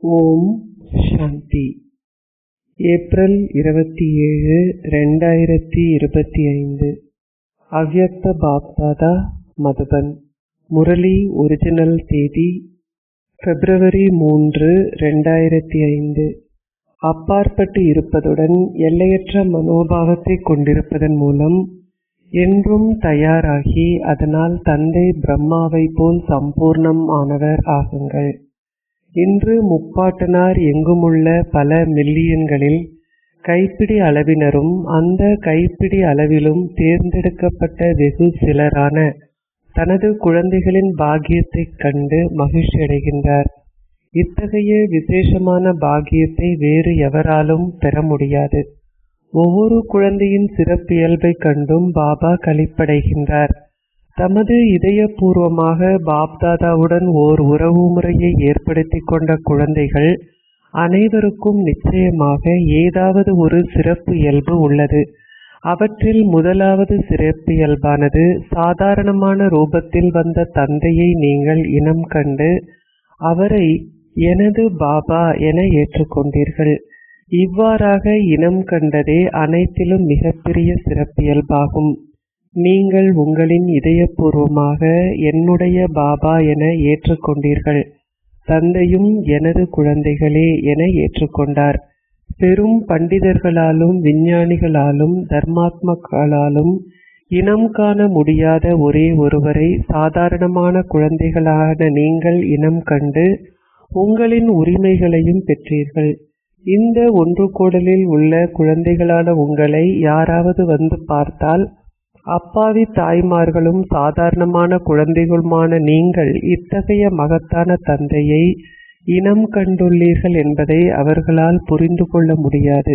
ஓம் சாந்தி. April 27, 2025. அவ்யக்த Bapdada, Madhuban. Murali original தேதி February 3, 2005. அப்பாற்பட்டு இருப்பதுடன் எல்லையற்ற மனோபாவத்தை கொண்டிருப்பதன் மூலம் என்றும் தயாராகி அதனால் தந்தை பிரம்மாவை போல் சம்பூர்ணம் ஆனவர் ஆகுங்கள். இன்று முப்பாட்டனார் எங்குமுள்ள பல மில்லியன்களில் கைப்பிடி அளவினரும் அந்த கைப்பிடி அளவிலும் தேர்ந்தெடுக்கப்பட்ட வெகு சிலரான தனது குழந்தைகளின் பாக்கியத்தைக் கண்டு மகிழ்ச்சியடைகின்றார். இத்தகைய விசேஷமான பாக்கியத்தை வேறு எவராலும் பெற முடியாது. ஒவ்வொரு குழந்தையின் சிறப்பியல்பைக் கண்டும் பாபா களிப்படைகின்றார். தமது இதயபூர்வமாக பாப்தாதாவுடன் ஓர் உறவு முறையை ஏற்படுத்தி கொண்ட குழந்தைகள் அனைவருக்கும் நிச்சயமாக ஏதாவது ஒரு சிறப்பு இயல்பு உள்ளது. அவற்றில் முதலாவது சிறப்பியல்பானது சாதாரணமான ரூபத்தில் வந்த தந்தையை நீங்கள் இனம் கண்டு அவரை எனது பாபா என ஏற்றுக்கொண்டீர்கள். இவ்வாறாக இனம் கண்டதே அனைத்திலும் மிகப்பெரிய சிறப்பியல்பாகும். நீங்கள் உங்களின் இதயபூர்வமாக என்னுடைய பாபா என ஏற்றுக்கொண்டீர்கள். தந்தையும் எனது குழந்தைகளே என ஏற்றுக்கொண்டார். பெரும் பண்டிதர்களாலும் விஞ்ஞானிகளாலும் தர்மாத்மக்களாலும் இனம் காண முடியாத ஒரே ஒருவரை சாதாரணமான குழந்தைகளான நீங்கள் இனம் கண்டு உங்களின் உரிமைகளையும் பெற்றீர்கள். இந்த ஒன்று கூடலில் உள்ள குழந்தைகளான உங்களை யாராவது வந்து பார்த்தால் அப்பாவி தாய்மார்களும் சாதாரணமான குழந்தைகளுமான நீங்கள் இத்தகைய மகத்தான தந்தையை இனம் கண்டுள்ளீர்கள் என்பதை அவர்களால் புரிந்து கொள்ள முடியாது.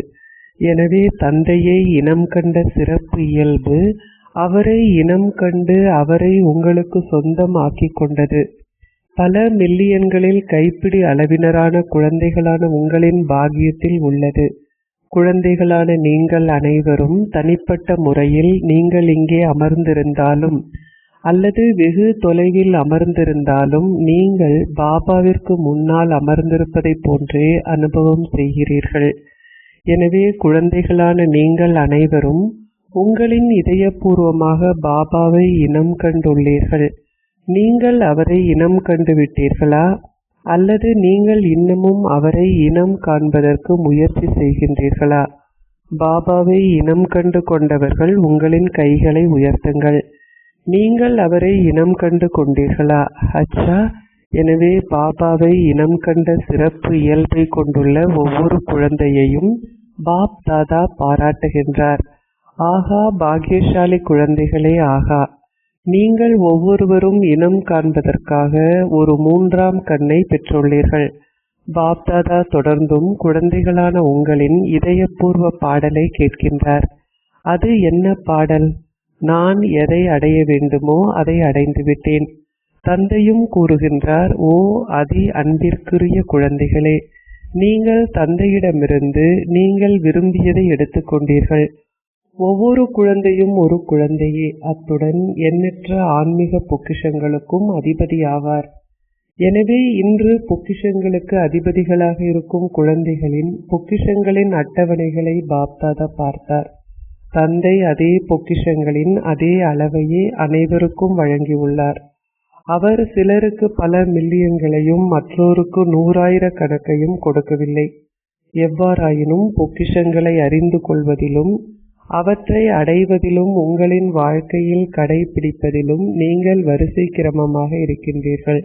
எனவே தந்தையை இனம் கண்ட சிறப்பு இயல்பு அவரை இனம் கண்டு அவரை உங்களுக்கு சொந்தம் ஆக்கிக் கொண்டது. பல மில்லியன்களில் கைப்பிடி அளவினரான குழந்தைகளான உங்களின் பாக்கியத்தில் உள்ளது. குழந்தைகளான நீங்கள் அனைவரும் தனிப்பட்ட முறையில் நீங்கள் இங்கே அமர்ந்திருந்தாலும் அல்லது வெகு தொலைவில் அமர்ந்திருந்தாலும் நீங்கள் பாபாவிற்கு முன்னால் அமர்ந்திருப்பதைப் போன்றே அனுபவம் செய்கிறீர்கள். எனவே குழந்தைகளான நீங்கள் அனைவரும் உங்களின் இதயபூர்வமாக பாபாவை இனம் கண்டுள்ளீர்கள். நீங்கள் அவரை இனம் கண்டு விட்டீர்களா அல்லது நீங்கள் இன்னமும் அவரை இனம் காண்பதற்கு முயற்சி செய்கின்றீர்களா? பாபாவை இனம் கண்டு கொண்டவர்கள் உங்களின் கைகளை உயர்த்துங்கள். நீங்கள் அவரை இனம் கண்டு கொண்டீர்களா? அச்சா. எனவே பாபாவை இனம் கண்ட சிறப்பு இயல்பை கொண்டுள்ள ஒவ்வொரு குழந்தையையும் பாப் தாதா பாராட்டுகின்றார். ஆகா, பாக்கியசாலி குழந்தைகளே ஆகா. நீங்கள் ஒவ்வொருவரும் இனம் காண்பதற்காக ஒரு மூன்றாம் கண்ணை பெற்றுள்ளீர்கள். பாப்தாதா தொடர்ந்தும் குழந்தைகளான உங்களின் இதயபூர்வ பாடலை கேட்கின்றார். அது என்ன பாடல்? நான் எதை அடைய வேண்டுமோ அதை அடைந்துவிட்டேன். தந்தையும் கூறுகின்றார், ஓ அதி அன்பிற்குரிய குழந்தைகளே, நீங்கள் தந்தையிடமிருந்து நீங்கள் விரும்பியதை எடுத்துக்கொண்டீர்கள். ஒவ்வொரு குழந்தையும் ஒரு குழந்தையே, அத்துடன் எண்ணற்ற ஆன்மீக பொக்கிஷங்களுக்கும் அதிபதியாவார். எனவே இன்று பொக்கிஷங்களுக்கு அதிபதிகளாக இருக்கும் குழந்தைகளின் பொக்கிஷங்களின் அட்டவணைகளை பாப்தாதா பார்த்தார். தந்தை அதே பொக்கிஷங்களின் அதே அளவையே அனைவருக்கும் வழங்கியுள்ளார். அவர் சிலருக்கு பல மில்லியன்களையும் மற்றோருக்கு 100,000 கணக்கையும் கொடுக்கவில்லை. எவ்வாறாயினும் பொக்கிஷங்களை அறிந்து கொள்வதிலும் அவற்றை அடைவதிலும் உங்களின் வாழ்க்கையில் கடைபிடிப்பதிலும் நீங்கள் வரிசை கிரமமாக இருக்கின்றீர்கள்.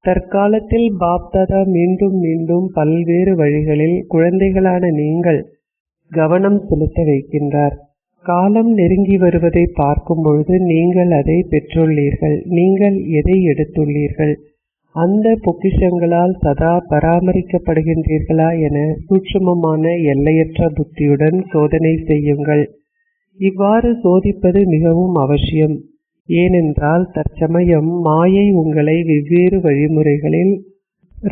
தற்காலத்தில் பாப்தாதா மீண்டும் மீண்டும் பல்வேறு வழிகளில் குழந்தைகளான நீங்கள் கவனம் செலுத்த வைக்கின்றார். காலம் நெருங்கி வருவதை பார்க்கும் பொழுது நீங்கள் அதை பெற்றுள்ளீர்கள். நீங்கள் எதை எடுத்துள்ளீர்கள்? அந்த பொக்கிஷங்களால் சதா பராமரிக்கப்படுகின்றீர்களா என சூட்சுமமான எல்லையற்ற புத்தியுடன் சோதனை செய்யுங்கள். இவ்வாறு சோதிப்பது மிகவும் அவசியம். ஏனென்றால் தற்சமயம் மாயை உங்களை வெவ்வேறு வழிமுறைகளில்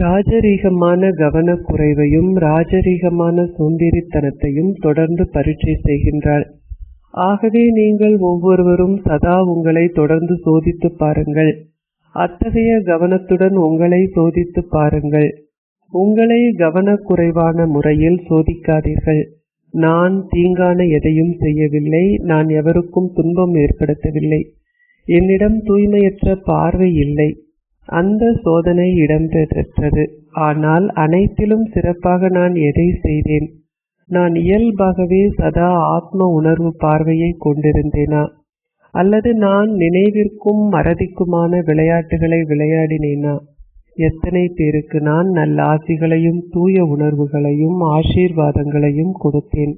ராஜரீகமான கவனக்குறைவையும் ராஜரீகமான சோம்பேறித்தனத்தையும் தொடர்ந்து பரீட்சை செய்கின்றாள். ஆகவே நீங்கள் ஒவ்வொருவரும் சதா உங்களை தொடர்ந்து சோதித்து பாருங்கள். அத்தகைய கவனத்துடன் உங்களை சோதித்து பாருங்கள். உங்களை கவனக்குறைவான முறையில் சோதிக்காதீர்கள். நான் தீங்கான எதையும் செய்யவில்லை. நான் எவருக்கும் துன்பம் ஏற்படுத்தவில்லை. என்னிடம் தூய்மையற்ற பார்வை இல்லை. அந்த சோதனை இடம்பெற்றது. ஆனால் அனைத்திலும் சிறப்பாக நான் எதை செய்தேன்? நான் இயல்பாகவே சதா ஆத்ம உணர்வு பார்வையை கொண்டிருந்தேனா? அல்லது நான் நினைவிற்கும் மறதிக்குமான விளையாட்டுகளை விளையாடினேனா? எத்தனை பேருக்கு நான் நல்லாசிகளையும் தூய உணர்வுகளையும் ஆசீர்வாதங்களையும் கொடுத்தேன்?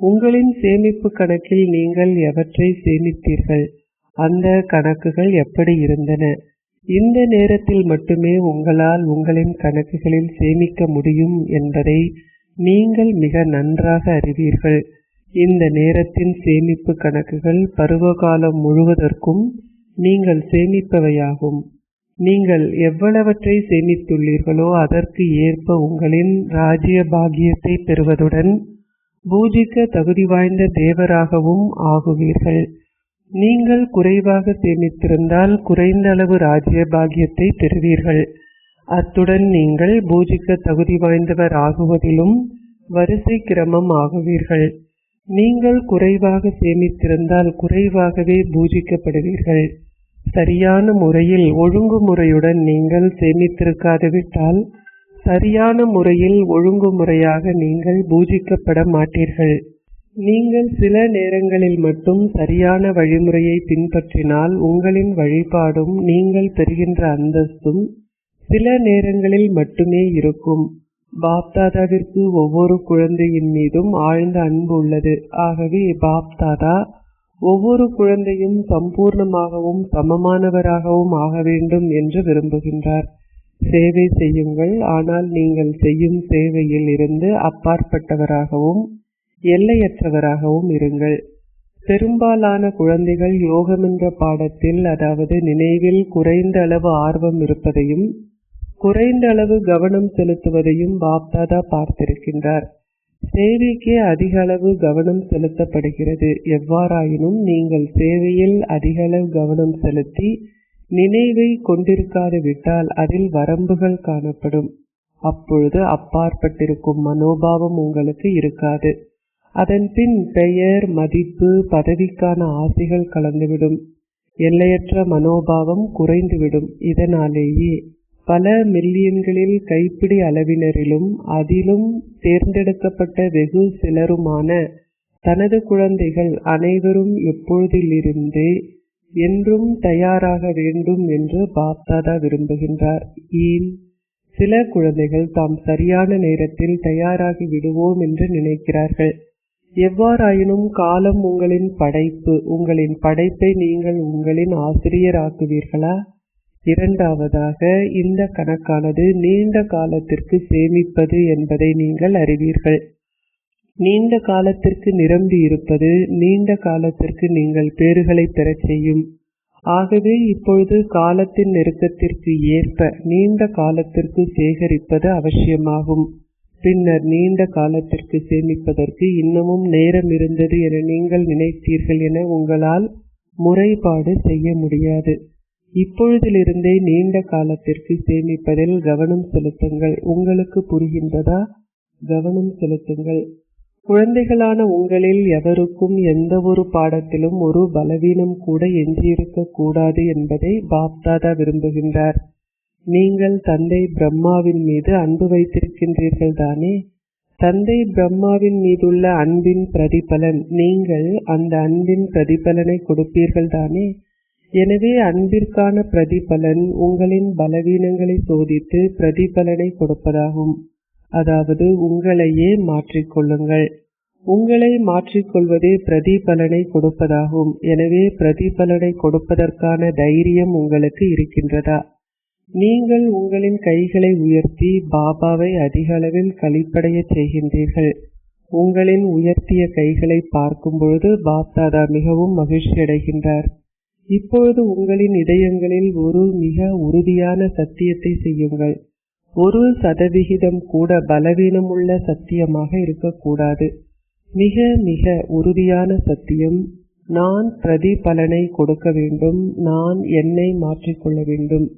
உங்களின் சேமிப்பு கணக்கில் நீங்கள் எவற்றை சேமித்தீர்கள்? அந்த கணக்குகள் எப்படி இருந்தன? இந்த நேரத்தில் மட்டுமே உங்களால் உங்களின் கணக்குகளில் சேமிக்க முடியும் என்பதை நீங்கள் மிக நன்றாக அறிவீர்கள். இந்த நேரத்தின் சேமிப்பு கணக்குகள் பருவகாலம் முழுவதற்கும் நீங்கள் சேமிப்பவையாகும். நீங்கள் எவ்வளவற்றை சேமித்துள்ளீர்களோ அதற்கு ஏற்ப உங்களின் ராஜ்ய பாக்கியத்தை பெறுவதுடன் பூஜிக்க தகுதி வாய்ந்த தேவராகவும் ஆகுவீர்கள். நீங்கள் குறைவாக சேமித்திருந்தால் குறைந்த அளவு ராஜ்ய பாக்கியத்தை பெறுவீர்கள். அத்துடன் நீங்கள் பூஜிக்க தகுதி வாய்ந்தவர் ஆகுவதிலும் வரிசை கிரமம் ஆகுவீர்கள். நீங்கள் குறைவாக சேமித்திருந்தால் குறைவாகவே பூஜிக்கப்படுவீர்கள். சரியான முறையில் ஒழுங்குமுறையுடன் நீங்கள் சேமித்திருக்காதுவிட்டால் சரியான முறையில் ஒழுங்குமுறையாக நீங்கள் பூஜிக்கப்பட மாட்டீர்கள். நீங்கள் சில நேரங்களில் மட்டும் சரியான வழிமுறையை பின்பற்றினால் உங்களின் வழிபாடும் நீங்கள் பெறுகின்ற அந்தஸ்தும் சில நேரங்களில் மட்டுமே இருக்கும். பாப்தாதாவிற்கு ஒவ்வொரு குழந்தையின் மீதும் ஆழ்ந்த அன்பு உள்ளது. ஆகவே பாப்தாதா ஒவ்வொரு குழந்தையும் சம்பூர்ணமாகவும் சமமானவராகவும் ஆக வேண்டும் என்று விரும்புகின்றார். சேவை செய்யுங்கள், ஆனால் நீங்கள் செய்யும் சேவையில் இருந்து அப்பாற்பட்டவராகவும் எல்லையற்றவராகவும் இருங்கள். பெரும்பாலான குழந்தைகள் யோகம் என்ற பாடத்தில், அதாவது நினைவில் குறைந்த அளவு ஆர்வம் இருப்பதையும் குறைந்த அளவு கவனம் செலுத்துவதையும் பாப்தாதா பார்த்திருக்கின்றார். சேவைக்கே அதிக அளவு கவனம் செலுத்தப்படுகிறது. எவ்வாறாயினும் நீங்கள் சேவையில் அதிக அளவு கவனம் செலுத்தி நினைவை கொண்டிருக்காது விட்டால் அதில் வரம்புகள் காணப்படும். அப்பொழுது அப்பாற்பட்டிருக்கும் மனோபாவம் உங்களுக்கு இருக்காது. அதன் பின் பெயர், மதிப்பு, பதவிக்கான ஆசைகள் கலந்துவிடும். எல்லையற்ற மனோபாவம் குறைந்துவிடும். இதனாலேயே பல மில்லியன்களில் கைப்பிடி அளவினரிலும் அதிலும் தேர்ந்தெடுக்கப்பட்ட வெகு சிலருமான தனது குழந்தைகள் அனைவரும் எப்பொழுதிலிருந்தே என்றும் தயாராக வேண்டும் என்று பாப்தாதா விரும்புகின்றார். ஏன்? சில குழந்தைகள் தாம் சரியான நேரத்தில் தயாராகி விடுவோம் என்று நினைக்கிறார்கள். எவ்வாறாயினும் காலம் உங்களின் படைப்பு. உங்களின் படைப்பை நீங்கள் உங்களின் ஆசிரியராக்குவீர்களா? இரண்டாவதாக, இந்த கணக்கானது நீண்ட காலத்திற்கு சேமிப்பது என்பதை நீங்கள் அறிவீர்கள். நீண்ட காலத்திற்கு நிரம்பி இருப்பது நீண்ட காலத்திற்கு நீங்கள் பேறுகளை பெறச் செய்யும். ஆகவே இப்பொழுது காலத்தின் நெருக்கத்திற்கு ஏற்ப நீண்ட காலத்திற்கு சேகரிப்பது அவசியமாகும். பின்னர் நீண்ட காலத்திற்கு சேமிப்பதற்கு இன்னமும் நேரம் இருந்தது என நீங்கள் நினைத்தீர்கள் என உங்களால் முறைப்பாடு செய்ய முடியாது. இப்பொழுதிலிருந்தே நீண்ட காலத்திற்கு சேமிப்பதில் கவனம் செலுத்துங்கள். உங்களுக்கு புரிகின்றதா? கவனம் செலுத்துங்கள். குழந்தைகளான உங்களில் எவருக்கும் எந்த ஒரு பாடத்திலும் ஒரு பலவீனம் கூட எஞ்சியிருக்க கூடாது என்பதை பாப்தாதா விரும்புகின்றார். நீங்கள் தந்தை பிரம்மாவின் மீது அன்பு வைத்திருக்கின்றீர்கள் தானே? தந்தை பிரம்மாவின் மீதுள்ள அன்பின் பிரதிபலன் நீங்கள் அந்த அன்பின் பிரதிபலனை கொடுப்பீர்கள் தானே? எனவே அன்பிற்கான பிரதிபலன் உங்களின் பலவீனங்களை சோதித்து பிரதிபலனை கொடுப்பதாகும். அதாவது உங்களையே மாற்றிக்கொள்ளுங்கள். உங்களை மாற்றிக்கொள்வதே பிரதிபலனை கொடுப்பதாகும். எனவே பிரதிபலனை கொடுப்பதற்கான தைரியம் உங்களுக்கு இருக்கின்றதா? நீங்கள் உங்களின் கைகளை உயர்த்தி பாபாவை அதிக அளவில் களிப்படைய செய்கின்றீர்கள். உங்களின் உயர்த்திய கைகளை பார்க்கும் பொழுது பாப்தாதா மிகவும் மகிழ்ச்சி அடைகின்றார். இப்பொழுது உங்களின் இதயங்களில் ஒரு மிக உறுதியான சத்தியத்தை செய்யுங்கள். 1% கூட பலவீனமுள்ள சத்தியமாக இருக்கக்கூடாது. மிக மிக உறுதியான சத்தியம், நான் பிரதிபலனை கொடுக்க வேண்டும், நான் என்னை மாற்றிக்கொள்ள வேண்டும்.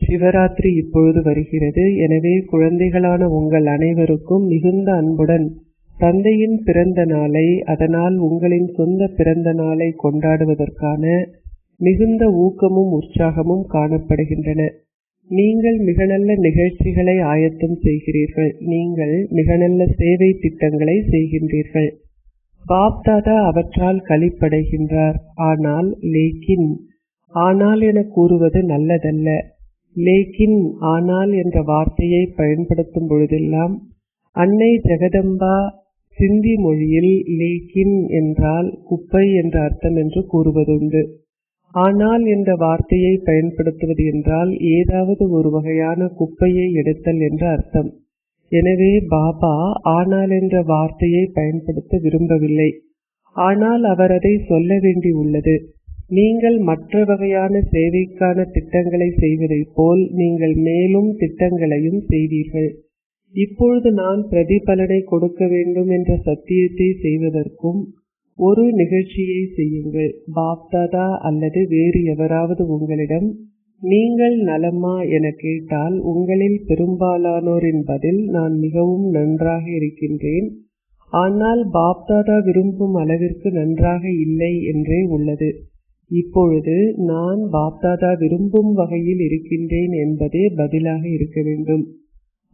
சிவராத்திரி இப்பொழுது வருகிறது. எனவே குழந்தைகளான உங்கள் அனைவருக்கும் மிகுந்த அன்புடன் தந்தையின் பிறந்த நாளை, அதனால் உங்களின் சொந்த பிறந்த நாளை கொண்டாடுவதற்கான மிகுந்த ஊக்கமும் உற்சாகமும் காணப்படுகின்றன. நீங்கள் மிக நல்ல நிகழ்ச்சிகளை ஆயத்தம் செய்கிறீர்கள். நீங்கள் மிக நல்ல சேவை திட்டங்களை செய்கின்றீர்கள். பாப்தாதா அவற்றால் களிப்படைகின்றார். ஆனால் என கூறுவது நல்லதல்ல. லேக்கின் ஆனால் என்ற வார்த்தையை பயன்படுத்தும் பொழுதெல்லாம் அன்னை ஜெகதம்பா சிந்தி மொழியில் லேக்கின் என்றால் குப்பை என்ற அர்த்தம் என்று கூறுவதுண்டு. ஆனால் என்ற வார்த்தையை பயன்படுத்துவது என்றால் ஏதாவது ஒரு வகையான குப்பையை எடுத்தல் என்ற அர்த்தம். எனவே பாபா ஆனால் என்ற வார்த்தையை பயன்படுத்த விரும்பவில்லை. ஆனால் அவர் அதை சொல்ல வேண்டி உள்ளது. நீங்கள் மற்ற வகையான சேவைக்கான திட்டங்களை செய்வதைப் போல் நீங்கள் மேலும் திட்டங்களையும் செய்வீர்கள். இப்பொழுது நான் பிரதிபலனை கொடுக்க வேண்டும் என்ற சத்தியத்தை செய்வதற்கும் ஒரு நிகழ்ச்சியை செய்யுங்கள். பாப்தாதா அல்லது வேறு எவராவது உங்களிடம் நீங்கள் நலமா என கேட்டால் உங்களில் பெரும்பாலானோரின் பதில் நான் மிகவும் நன்றாக இருக்கின்றேன், ஆனால் பாப்தாதா விரும்பும் அளவிற்கு நன்றாக இல்லை என்றே உள்ளது. இப்பொழுது நான் பாப்தாதா விரும்பும் வகையில் இருக்கின்றேன் என்பதே பதிலாக இருக்க வேண்டும்.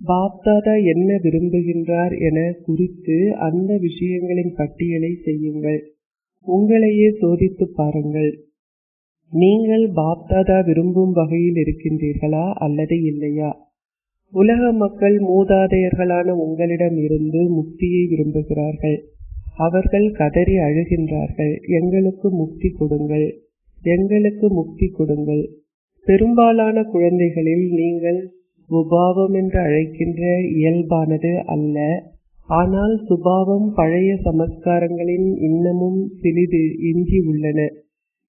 பாப்தாதா என்ன விரும்புகின்றார் என குறித்து அந்த விஷயங்களின் பட்டியலை செய்யுங்கள். உங்களையே சோதித்து பாருங்கள். நீங்கள் பாப்தாதா விரும்பும் வகையில் இருக்கின்றீர்களா அல்லது இல்லையா? உலக மக்கள் மூதாதையர்களான உங்களிடம் இருந்து முக்தியை விரும்புகிறார்கள். அவர்கள் கதறி அழுகின்றார்கள், எங்களுக்கு முக்தி கொடுங்கள், எங்களுக்கு முக்தி கொடுங்கள். பெரும்பாலான குழந்தைகளில் நீங்கள் சுபாவம் என்று அழைக்கின்ற இயல்பானது அல்ல, ஆனால் சுபாவம் பழைய சமஸ்காரங்களின் இன்னமும் சிறிது எஞ்சி உள்ளன.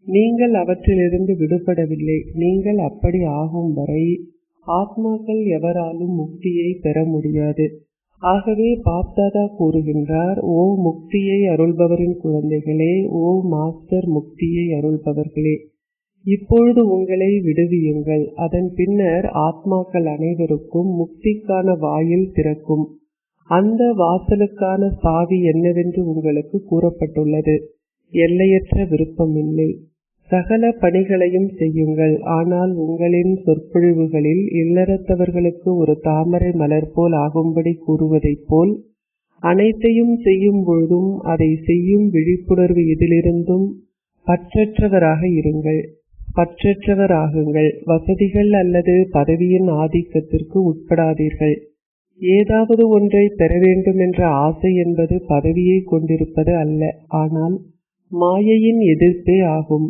நீங்கள் அவற்றிலிருந்து விடுபடவில்லை. நீங்கள் அப்படி ஆகும் வரை ஆத்மாக்கள் எவராலும் முக்தியை பெற முடியாது. ஆகவே பாப்தாதா கூறுகின்றார், ஓ முக்தியை அருள்பவரின் குழந்தைகளே, ஓ மாஸ்டர் முக்தியை அருள்பவர்களே, இப்பொழுது உங்களை விடுவியுங்கள். அதன் பின்னர் ஆத்மாக்கள் அனைவருக்கும் முக்திக்கான வாயில் திறக்கும். அந்த வாசலுக்கான சாவி என்னவென்று உங்களுக்கு கூறப்பட்டுள்ளது. எல்லையற்ற விருப்பமில்லை. சகல பணிகளையும் செய்யுங்கள். ஆனால் உங்களின் சொற்பொழிவுகளில் இல்லறத்தவர்களுக்கு ஒரு தாமரை மலர் போல் ஆகும்படி கூறுவதைப் போல் அனைத்தையும் செய்யும் பொழுதும் அதை செய்யும் விழிப்புணர்வு எதிலிருந்தும் பற்றற்றவராக இருங்கள். பற்றற்றவராகுங்கள். வசதிகள் அல்லது பதவியின் ஆதிக்கத்திற்கு உட்படாதீர்கள். ஏதாவது ஒன்றை பெற வேண்டும் என்ற ஆசை என்பது பதவியை கொண்டிருப்பது அல்ல, ஆனால் மாயையின் எதிர்ப்பே ஆகும்.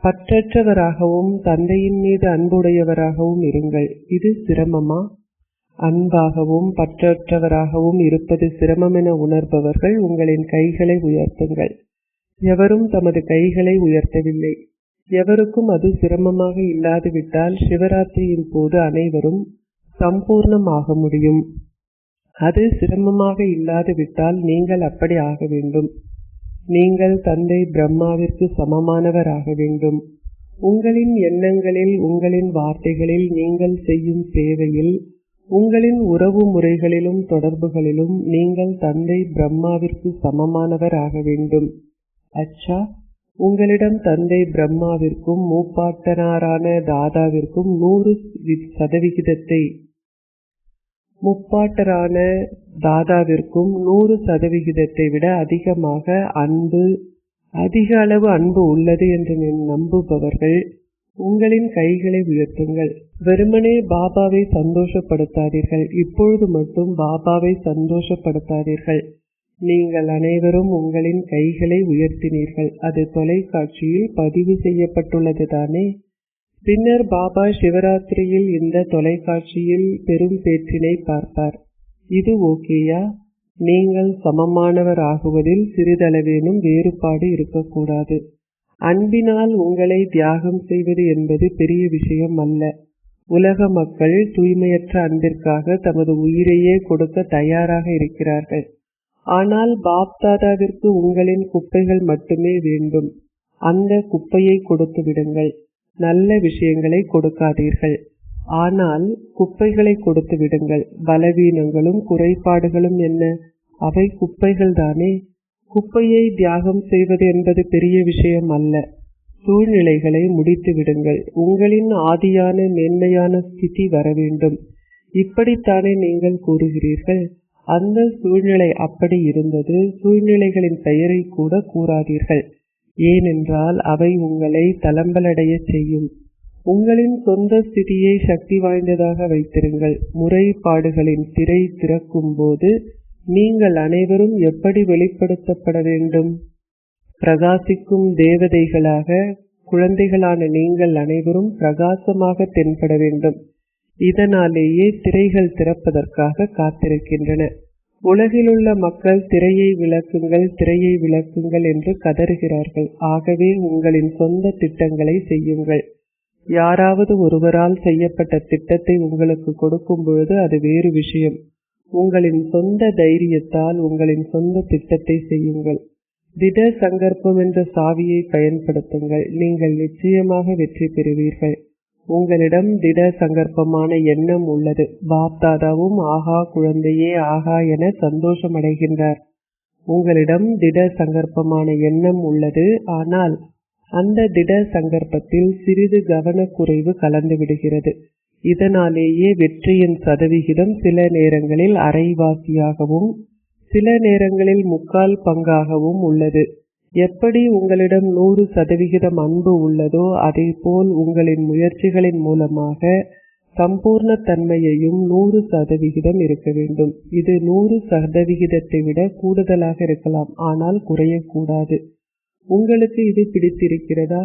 பற்றற்றவராகவும் தந்தையின் மீது அன்புடையவராகவும் இருங்கள். இது சிரமமா? அன்பாகவும் பற்றற்றவராகவும் இருப்பது சிரமம் என உணர்பவர்கள் உங்களின் கைகளை உயர்த்துங்கள். எவரும் தமது கைகளை உயர்த்தவில்லை. எவருக்கும் அது சிரமமாக இல்லாதுவிட்டால் சிவராத்திரியின் போது அனைவரும் சம்பூர்ணமாக முடியும். அது சிரமமாக இல்லாதுவிட்டால் நீங்கள் அப்படி ஆக வேண்டும். நீங்கள் தந்தை பிரம்மாவிற்கு சமமானவர் ஆக வேண்டும். உங்களின் எண்ணங்களில், உங்களின் வார்த்தைகளில், நீங்கள் செய்யும் சேவையில், உங்களின் உறவு முறைகளிலும் தொடர்புகளிலும் நீங்கள் தந்தை பிரம்மாவிற்கு சமமானவர் ஆக வேண்டும். அச்சா, உங்களிடம் தந்தை பிரம்மாவிற்கும் மூப்பாட்டனாரான தாதாவிற்கும் 100% விட அதிக அளவு அன்பு உள்ளது என்று நம்புபவர்கள் உங்களின் கைகளை உயர்த்துங்கள். வெறுமனே பாபாவை சந்தோஷப்படுத்தாதீர்கள். இப்பொழுது மட்டும் பாபாவை சந்தோஷப்படுத்தாதீர்கள். நீங்கள் அனைவரும் உங்களின் கைகளை உயர்த்தினீர்கள். அது தொலைக்காட்சியில் பதிவு செய்யப்பட்டுள்ளது தானே? பின்னர் பாபா சிவராத்திரியில் இந்த தொலைக்காட்சியில் பெரும் பேற்றினை பார்ப்பார். இது ஓகேயா? நீங்கள் சமமானவர் ஆகுவதில் சிறிதளவேனும் வேறுபாடு இருக்கக்கூடாது. அன்பினால் உங்களை தியாகம் செய்வது என்பது பெரிய விஷயம் அல்ல. உலக மக்கள் தூய்மையற்ற அன்பிற்காக தமது உயிரையே கொடுக்க தயாராக இருக்கிறார்கள். ஆனால் பாப்தாதாவிற்கு உங்களின் குப்பைகள் மட்டுமே வேண்டும். அந்த குப்பையை கொடுத்து விடுங்கள். நல்ல விஷயங்களை கொடுக்காதீர்கள். ஆனால் குப்பைகளை கொடுத்து விடுங்கள். பலவீனங்களும் குறைபாடுகளும் என்ன? அவை குப்பைகள் தானே. குப்பையை தியாகம் செய்வது என்பது பெரிய விஷயம் அல்ல. சூழ்நிலைகளை முடித்து விடுங்கள். உங்களின் ஆதியான மேன்மையான ஸ்திதி வர வேண்டும். இப்படித்தானே நீங்கள் கூறுகிறீர்கள். அந்த சூழ்நிலை அப்படி இருந்தது. சூழ்நிலைகளின் பெயரை கூட கூறாதீர்கள். ஏனென்றால் அவை உங்களை தளம்பலடைய செய்யும். உங்களின் சொந்த ஸ்திதியை சக்தி வாய்ந்ததாக வைத்திருங்கள். முறைப்பாடுகளின் திரை திறக்கும் போது நீங்கள் அனைவரும் எப்படி வெளிப்படுத்தப்பட வேண்டும்? பிரகாசிக்கும் தேவதைகளாக குழந்தைகளான நீங்கள் அனைவரும் பிரகாசமாக தென்பட வேண்டும். இதனாலேயே திரைகள் திறப்பதற்காக காத்திருக்கின்றன. உலகிலுள்ள மக்கள் திரையை விளக்குங்கள், திரையை விளக்குங்கள் என்று கதறுகிறார்கள். ஆகவே உங்களின் சொந்த திட்டங்களை செய்யுங்கள். யாராவது ஒருவரால் செய்யப்பட்ட திட்டத்தை உங்களுக்கு கொடுக்கும் பொழுது அது வேறு விஷயம். உங்களின் சொந்த தைரியத்தால் உங்களின் சொந்த திட்டத்தை செய்யுங்கள். திட சங்கற்பம் என்ற சாவியை பயன்படுத்துங்கள். நீங்கள் நிச்சயமாக வெற்றி பெறுவீர்கள். உங்களிடம் திட சங்கற்பமான எண்ணம் உள்ளது. பாப்தாதாவும் ஆகா குழந்தையே ஆகா என சந்தோஷம் அடைகின்றார். உங்களிடம் திட சங்கற்பமான எண்ணம் உள்ளது. ஆனால் அந்த திட சங்கற்பத்தில் சிறிது கவனக்குறைவு கலந்து விடுகிறது. இதனாலேயே வெற்றியின் சதவிகிதம் சில நேரங்களில் அரைவாசியாகவும் சில நேரங்களில் 3/4 பங்காகவும் உள்ளது. எப்படி உங்களிடம் 100% அன்பு உள்ளதோ அதேபோல் உங்களின் முயற்சிகளின் மூலமாக சம்பூர்ண தன்மையையும் 100% இருக்க வேண்டும். இது 100% விட கூடுதலாக இருக்கலாம், ஆனால் குறையக்கூடாது. உங்களுக்கு இது பிடித்திருக்கிறதா?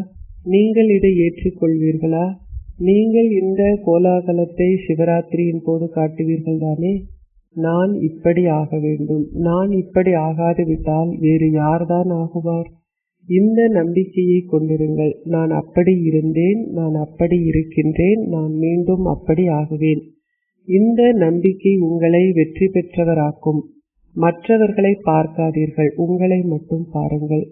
நீங்கள் இதை ஏற்றுக்கொள்வீர்களா? நீங்கள் இந்த கோலாகலத்தை சிவராத்திரியின் போது காட்டுவீர்கள் தானே? நான் இப்படி ஆக வேண்டும். நான் இப்படி ஆகாது விட்டால் வேறு யார்தான் ஆகுவார்? இந்த நம்பிக்கையை கொண்டிருங்கள். நான் அப்படி இருந்தேன், நான் அப்படி இருக்கின்றேன், நான் மீண்டும் அப்படி ஆகுவேன். இந்த நம்பிக்கை உங்களை வெற்றி பெற்றவராக்கும். மற்றவர்களை பார்க்காதீர்கள், உங்களை மட்டும் பாருங்கள்.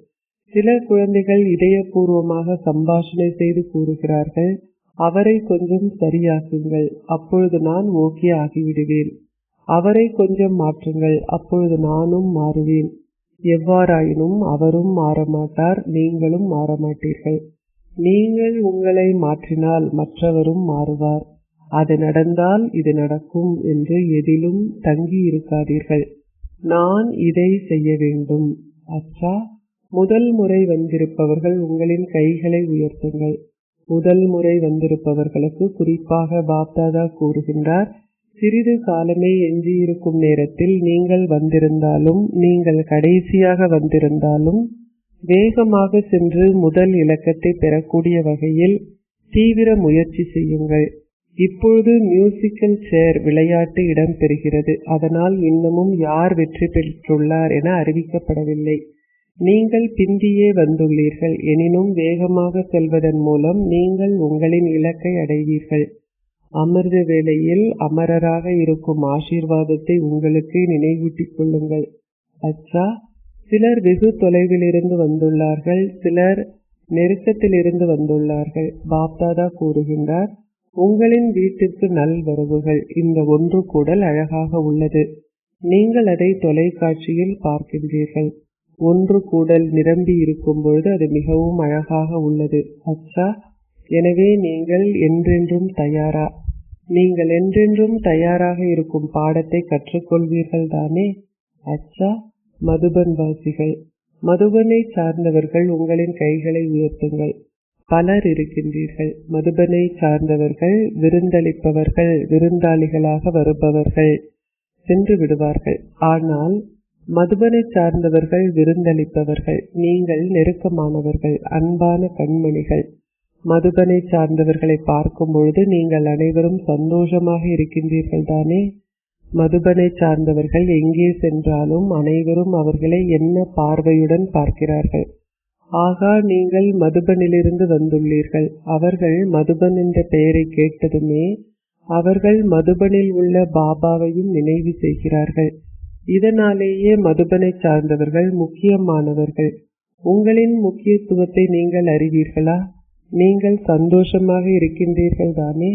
சில குழந்தைகள் இதயபூர்வமாக சம்பாஷணை செய்து கூறுகிறார்கள், அவரை கொஞ்சம் சரியாக்குங்கள், அப்பொழுது நான் ஓகே ஆகிவிடுவேன். அவரை கொஞ்சம் மாற்றுங்கள், அப்பொழுது நானும் மாறுவேன். எவ்வாறாயினும் அவரும் மாறமாட்டார், நீங்களும் மாறமாட்டீர்கள். நீங்கள் உங்களை மாற்றினால் மற்றவரும் மாறுவார். அது நடந்தால் இது நடக்கும் என்று எதிலும் தங்கி இருக்காதீர்கள். நான் இதை செய்ய வேண்டும். அச்சா, முதல் முறை வந்திருப்பவர்கள் உங்களின் கைகளை உயர்த்துங்கள். முதல் முறை வந்திருப்பவர்களுக்கு குறிப்பாக பாப்தாதா கூறுகின்றார், சிறிது காலமே எஞ்சியிருக்கும் நேரத்தில் நீங்கள் வந்திருந்தாலும் நீங்கள் கடைசியாக வந்திருந்தாலும் வேகமாக சென்று முதல் இலக்கத்தை பெறக்கூடிய வகையில் தீவிர முயற்சி செய்யுங்கள். இப்பொழுது மியூசிக்கல் சேர் விளையாட்டு இடம்பெறுகிறது. அதனால் இன்னமும் யார் வெற்றி பெற்றுள்ளார் என அறிவிக்கப்படவில்லை. நீங்கள் பிந்தியே வந்துள்ளீர்கள். எனினும் வேகமாக செல்வதன் மூலம் நீங்கள் உங்களின் இலக்கை அடைவீர்கள். அமிர்த வேளையில் அமரராக இருக்கும் ஆசீர்வாதத்தை உங்களுக்கு நினைவூட்டிக் கொள்ளுங்கள். அச்சா, சிலர் வெகு தொலைவில் இருந்து வந்துள்ளார்கள், சிலர் நெருக்கத்தில் இருந்து வந்துள்ளார்கள். பாப்தாதா கூறுகின்றார், உங்களின் வீட்டிற்கு நல்வரவுகள். இந்த ஒன்று கூடல் அழகாக உள்ளது. நீங்கள் அதை தொலைக்காட்சியில் பார்க்கின்றீர்கள். ஒன்று கூடல் நிரம்பி இருக்கும் பொழுது அது மிகவும் அழகாக உள்ளது. அச்சா, எனவே நீங்கள் என்றென்றும் தயாரா? நீங்கள் என்றென்றும் தயாராக இருக்கும் பாடத்தை கற்றுக்கொள்வீர்கள் தானே? அச்சா, மதுபன் வாசிகள், மதுபனை சார்ந்தவர்கள் உங்களின் கைகளை உயர்த்துங்கள். பலர் இருக்கின்றீர்கள். மதுபனை சார்ந்தவர்கள் விருந்தளிப்பவர்கள், விருந்தாளிகளாக வருபவர்கள் சென்று விடுவார்கள். ஆனால் மதுபனை சார்ந்தவர்கள் விருந்தளிப்பவர்கள். நீங்கள் நெருக்கமானவர்கள், அன்பான கண்மணிகள். மதுபனை சார்ந்தவர்களை பார்க்கும் பொழுது நீங்கள் அனைவரும் சந்தோஷமாக இருக்கின்றீர்கள் தானே? மதுபனை சார்ந்தவர்கள் எங்கே சென்றாலும் அனைவரும் அவர்களை என்ன பார்வையுடன் பார்க்கிறார்கள். ஆகா, நீங்கள் மதுபனிலிருந்து வந்துள்ளீர்கள். அவர்கள் மதுபன் என்ற பெயரை கேட்டதுமே அவர்கள் மதுபனில் உள்ள பாபாவையும் நினைவு செய்கிறார்கள். இதனாலேயே மதுபனை சார்ந்தவர்கள் முக்கியமானவர்கள். உங்களின் முக்கியத்துவத்தை நீங்கள் அறிவீர்களா? நீங்கள் சந்தோஷமாக இருக்கின்றீர்கள் தானே?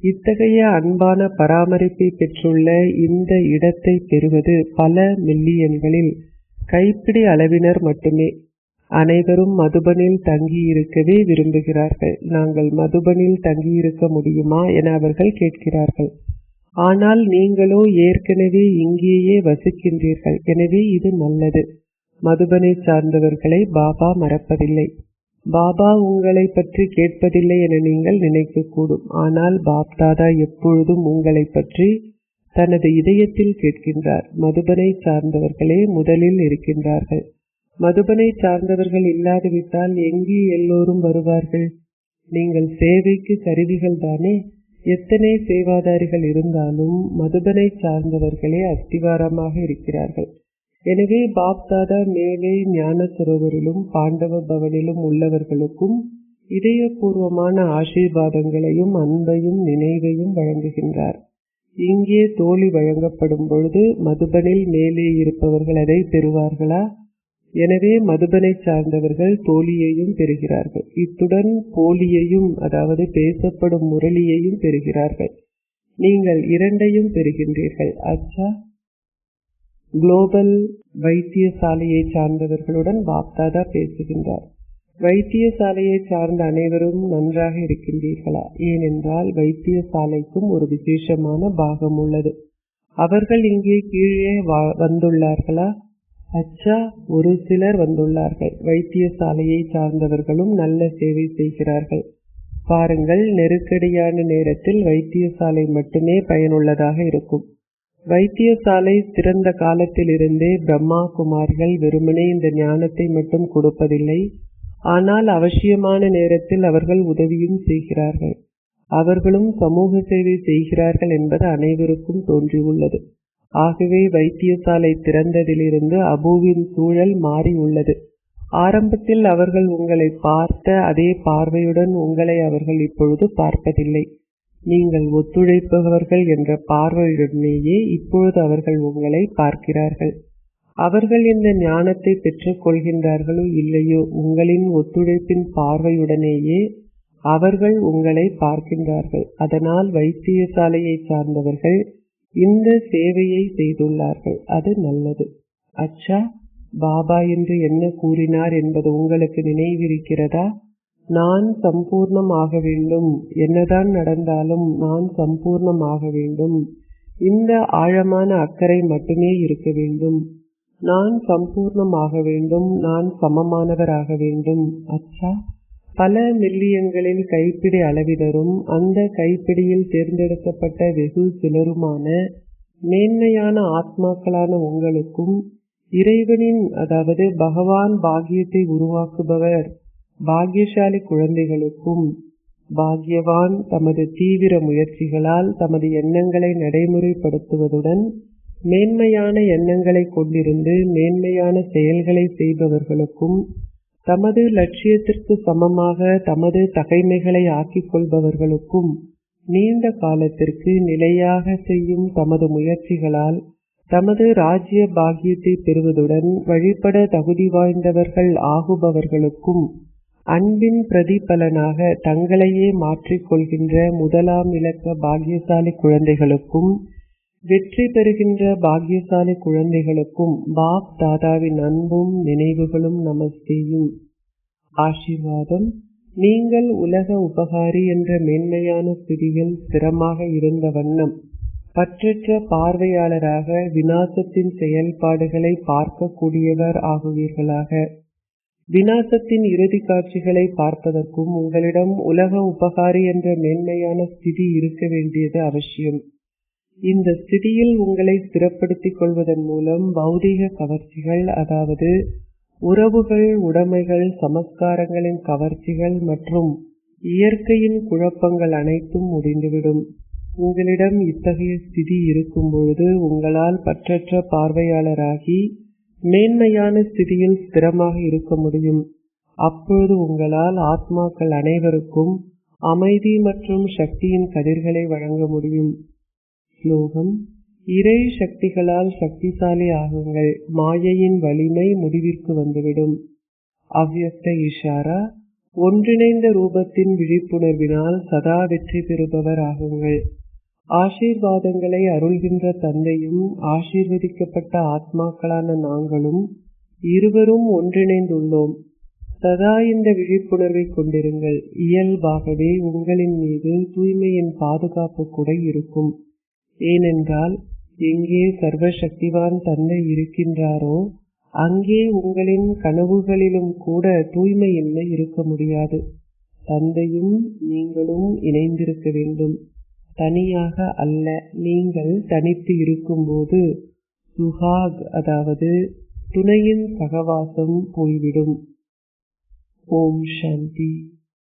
இத்தகைய அன்பான பராமரிப்பை பெற்றுள்ள இந்த இடத்தை பெறுவது பல மில்லியன்களில் கைப்பிடி அளவினர் மட்டுமே. அனைவரும் மதுபனில் தங்கியிருக்கவே விரும்புகிறார்கள். நாங்கள் மதுபனில் தங்கியிருக்க முடியுமா என அவர்கள் கேட்கிறார்கள். ஆனால் நீங்களோ ஏற்கனவே இங்கேயே வசிக்கின்றீர்கள். எனவே இது நல்லது. மதுபனை சார்ந்தவர்களை பாபா மறப்பதில்லை. பாபா உங்களை பற்றி கேட்பதில்லை என நீங்கள் நினைக்கக்கூடும். ஆனால் பாப்தாதா எப்பொழுதும் உங்களை பற்றி தனது இதயத்தில் கேட்கின்றார். மதுபனை சார்ந்தவர்களே முதலில் இருக்கின்றார்கள். மதுபனை சார்ந்தவர்கள் இல்லாதுவிட்டால் எங்கே எல்லோரும் வருவார்கள்? நீங்கள் சேவைக்கு கருவிகள் தானே. எத்தனை சேவாதாரிகள் இருந்தாலும் மதுபனை சார்ந்தவர்களே அஸ்திவாரமாக இருக்கிறார்கள். எனவே பாப்தாதா மேலே ஞான சரோவரிலும் பாண்டவ பவனிலும் உள்ளவர்களுக்கும் இதயபூர்வமான ஆசீர்வாதங்களையும் அன்பையும் நினைவையும் வழங்குகின்றார். இங்கே தோழி வழங்கப்படும் பொழுது மதுபனில் மேலே இருப்பவர்கள் அதை பெறுவார்களா? எனவே மதுபனை சார்ந்தவர்கள் தோழியையும் பெறுகிறார்கள். இத்துடன் போலியையும், அதாவது பேசப்படும் முரளியையும் பெறுகிறார்கள். நீங்கள் இரண்டையும் பெறுகின்றீர்கள். அச்சா. குளோபல் வைத்தியசாலையை சார்ந்தவர்களுடன் பாப்தாதா பேசுகின்றார். வைத்தியசாலையை சார்ந்த அனைவரும் நன்றாக இருக்கின்றீர்களா? ஏனென்றால் வைத்தியசாலைக்கும் ஒரு விசேஷமான பாகம் உள்ளது. அவர்கள் இங்கே கீழே வந்துள்ளார்களா? அச்சா, ஒரு சிலர் வந்துள்ளார்கள். வைத்தியசாலையை சார்ந்தவர்களும் நல்ல சேவை செய்கிறார்கள். பாருங்கள், நெருக்கடியான நேரத்தில் வைத்தியசாலை மட்டுமே பயனுள்ளதாக இருக்கும். வைத்தியசாலை சிறந்த காலத்திலிருந்தே பிரம்மா குமாரிகள் வெறுமனே இந்த ஞானத்தை மட்டும் கொடுப்பதில்லை. ஆனால் அவசியமான நேரத்தில் அவர்கள் உதவியும் செய்கிறார்கள். அவர்களும் சமூக சேவை செய்கிறார்கள் என்பது அனைவருக்கும் தோன்றியுள்ளது. ஆகவே வைத்தியசாலை திறந்ததிலிருந்து அபுவின் சூழல் மாறி உள்ளது. ஆரம்பத்தில் அவர்கள் உங்களை பார்த்த அதே பார்வையுடன் உங்களை அவர்கள் இப்பொழுது பார்ப்பதில்லை. நீங்கள் ஒத்துழைப்பவர்கள் என்ற பார்வையுடனேயே இப்பொழுது அவர்கள் உங்களை பார்க்கிறார்கள். அவர்கள் இந்த ஞானத்தை பெற்றுக் கொள்கின்றார்களோ இல்லையோ, உங்களின் ஒத்துழைப்பின் பார்வையுடனேயே அவர்கள் உங்களை பார்க்கின்றார்கள். அதனால் வைத்தியசாலையை சார்ந்தவர்கள் இந்த சேவையை செய்துள்ளார்கள். அது நல்லது. அச்சா, பாபா என்று என்ன கூறினார் என்பது உங்களுக்கு நினைவிருக்கிறதா? நான் சம்பூர்ணம் ஆக வேண்டும். என்னதான் நடந்தாலும் நான் சம்பூர்ணம் ஆக வேண்டும். இந்த ஆழமான அக்கறை மட்டுமே இருக்க வேண்டும். நான் சம்பூர்ணம் ஆக வேண்டும். நான் சமமானவராக வேண்டும். அச்சா, பல மில்லியன்களில் கைப்பிடி அளவினரும் அந்த கைப்பிடியில் தேர்ந்தெடுக்கப்பட்ட வெகு சிலருமான மேன்மையான ஆத்மாக்களான உங்களுக்கும் இறைவனின், அதாவது பகவான் பாக்கியத்தை உருவாக்குபவர் பாக்கியசாலி குழந்தைகளுக்கும் பாக்யவான் தமது தீவிர முயற்சிகளால் தமது எண்ணங்களை நடைமுறைப்படுத்துவதுடன் மேன்மையான எண்ணங்களை கொண்டிருந்து மேன்மையான செயல்களை செய்பவர்களுக்கும் தமது லட்சியத்திற்கு சமமாக தமது தகைமைகளை ஆக்கிக் கொள்பவர்களுக்கும் நீண்ட காலத்திற்கு நிலையாக செய்யும் தமது முயற்சிகளால் தமது ராஜ்ய பாக்கியத்தை பெறுவதுடன் வழிபட தகுதி வாய்ந்தவர்கள் ஆகுபவர்களுக்கும் அன்பின் பிரதிபலனாக தங்களையே மாற்றிக்கொள்கின்ற முதலாம் இலக்க பாக்கியசாலி குழந்தைகளுக்கும் வெற்றி பெறுகின்ற பாக்கியசாலி குழந்தைகளுக்கும் பாப் தாதாவின் அன்பும் நினைவுகளும் நமஸ்தேயும். ஆசீர்வாதம். நீங்கள் உலக உபகாரி என்ற மேன்மையான ஸ்திதியில் ஸ்திரமாக இருந்த வண்ணம் பற்றற்ற பார்வையாளராக விநாசத்தின் செயல்பாடுகளை பார்க்கக்கூடியவர் ஆகுவீர்களாக. விநாசத்தின் இறுதி காட்சிகளை பார்ப்பதற்கும் உங்களிடம் உலக உபகாரி என்ற மேன்மையான ஸ்திதி இருக்க வேண்டியது அவசியம். இந்த ஸ்திதியில் உங்களை ஸ்திரப்படுத்திக் கொள்வதன் மூலம் பௌதீக கவர்ச்சிகள், அதாவது உறவுகள், உடைமைகள், சமஸ்காரங்களின் கவர்ச்சிகள் மற்றும் இயற்கையின் குழப்பங்கள் அனைத்தும் முடிந்துவிடும். உங்களிடம் இத்தகைய ஸ்திதி இருக்கும் பொழுது உங்களால் பற்றற்ற பார்வையாளராகி மேன்மையான ஸ்திதியில் ஸ்திரமாக இருக்க முடியும். அப்பொழுது உங்களால் ஆத்மாக்கள் அனைவருக்கும் அமைதி மற்றும் சக்தியின் கதிர்களை வழங்க முடியும். ஸ்லோகம். இறை சக்திகளால் சக்திசாலி ஆகுங்கள். மாயையின் வலிமை முடிவிற்கு வந்துவிடும். அவ்யக்த இஷாரா. ஒன்றிணைந்த ரூபத்தின் விழிப்புணர்வினால் சதா வெற்றி பெறுபவர் ஆகுங்கள். ஆசீர்வாதங்களை அருள்கின்ற தந்தையும் ஆசீர்வதிக்கப்பட்ட ஆத்மாக்களான நாங்களும் இருவரும் ஒன்றிணைந்துள்ளோம். சதா இந்த விழிப்புணர்வை கொண்டிருங்கள். இயல்பாகவே உங்களின் மீது தூய்மையின் பாதுகாப்பு கூட இருக்கும். ஏனென்றால் எங்கே சர்வசக்திவான் தந்தை இருக்கின்றாரோ அங்கே உங்களின் கனவுகளிலும் கூட தூய்மையின்மை இருக்க முடியாது. தந்தையும் நீங்களும் இணைந்திருக்க வேண்டும், தனியாக அல்ல. நீங்கள் தனித்து இருக்கும்போது சுஹாக் அதாவது துணையின் சகவாசம் போய்விடும். ஓம் சாந்தி.